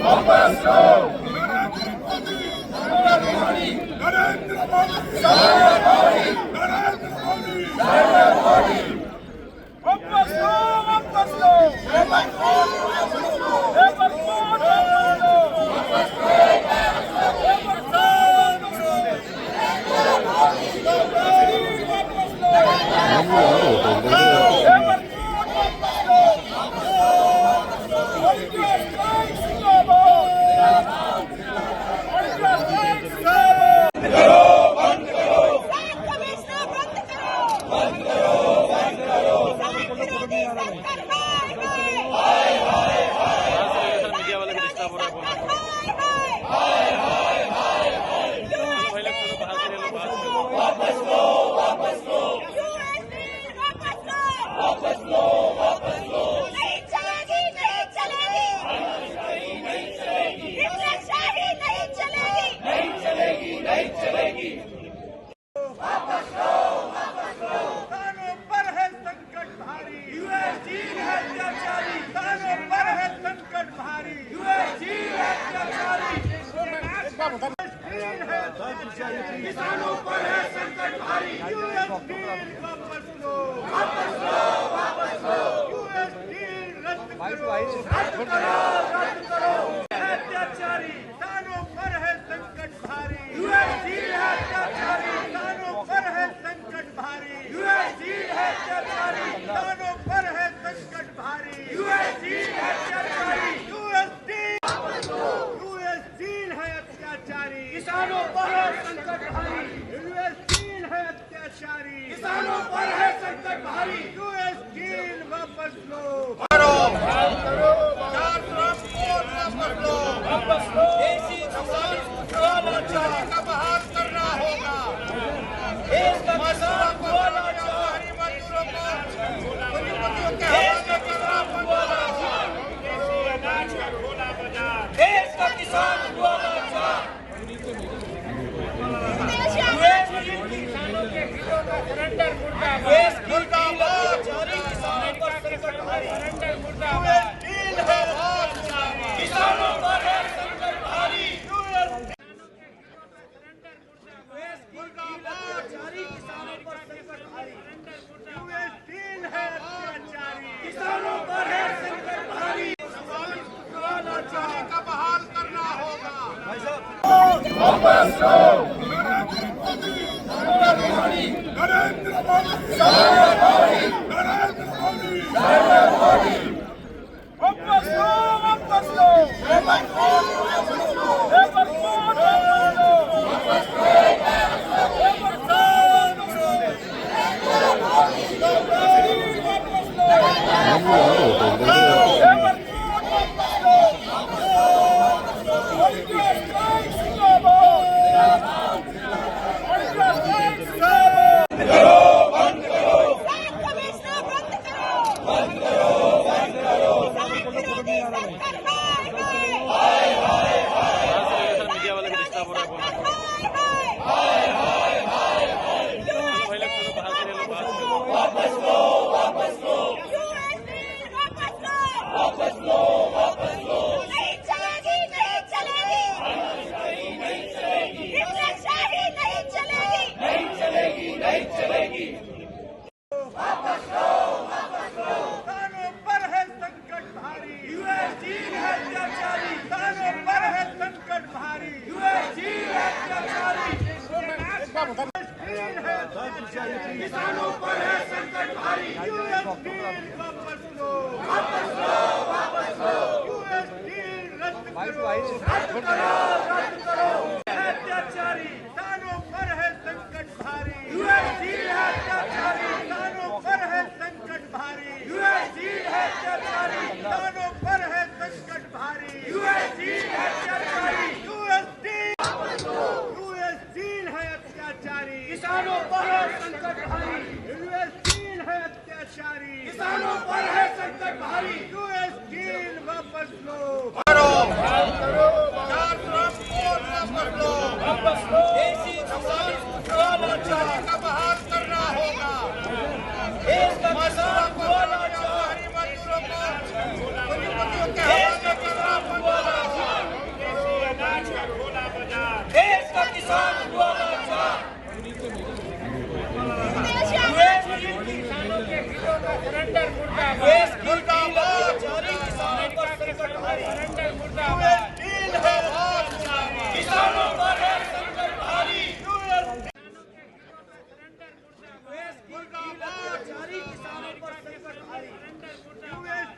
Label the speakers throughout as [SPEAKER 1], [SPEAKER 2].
[SPEAKER 1] वापस लो नरेंद्र मोदी नरेंद्र मोदी नरेंद्र मोदी वापस लो वापस लो किसानों पर है संकट भारी यूएस डील वापस लो यूएस डील रद्द करो अत्याचारी किसानों पर है संकट भारी यूएस डील है अत्याचारी किसानों पर है संकट भारी यूएस डील है अत्याचारी किसानों पर है संकट भारी यूएस डील है अत्याचारी यूएस डील है अत्याचारी किसानों पर है संकट भारी यूएस डील है अत्याचारी किसानों पर है संकट भारी यूएस डील वापस लो वापस लो देसी का बहाल करना होगा देश का किसान हरी मजदूरों को अनाज का खोला बाजार देश का किसान किसानों पर है संकट भारी का बहाल करना होगा वापस लो नरेंद्र मोदी नरेंद्र मोदी वापस लो वापस लो किसानों पर है संकट भारी यूएस डील वापस लो यूएस डील रद्द करो अत्याचारी किसानों पर है संकट भारी यूएस डील है अत्याचारी किसानों पर है संकट भारी यूएस डील है अत्याचारी किसानों पर है संकट भारी यूएस डील है अत्याचारी यूएस डील है अत्याचारी किसानों पर है संकट भारी यूएस डील है अत्याचारी किसानों पर है संकट भारी यूएस डील वापस लो का किसान हुआ लाचार।
[SPEAKER 2] किसानों के हितों का सरेंडर
[SPEAKER 1] मुर्दाबाद, जारी किसानों पर संकट भारी।
[SPEAKER 2] सरेंडर मुर्दाबाद।
[SPEAKER 1] डील है आज किसानों पर है संकट भारी। मुर्दाबाद, जारी किसानों पर संकट भारी।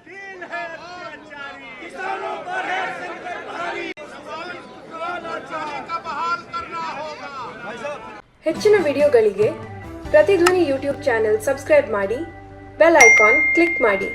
[SPEAKER 1] डील है अत्याचारी, किसानों पर है संकट भारी। लाचारी का बहाल करना होगा।
[SPEAKER 3] ಹೆಚ್ಚಿನ ವಿಡಿಯೋಗಳಿಗೆ ಪ್ರತಿಧ್ವನಿ ಯೂಟ್ಯೂಬ್ ಚಾನೆಲ್ ಸಬ್ಸ್ಕ್ರೈಬ್ ಮಾಡಿ, ಬೆಲ್ ಐಕಾನ್ ಕ್ಲಿಕ್ ಮಾಡಿ।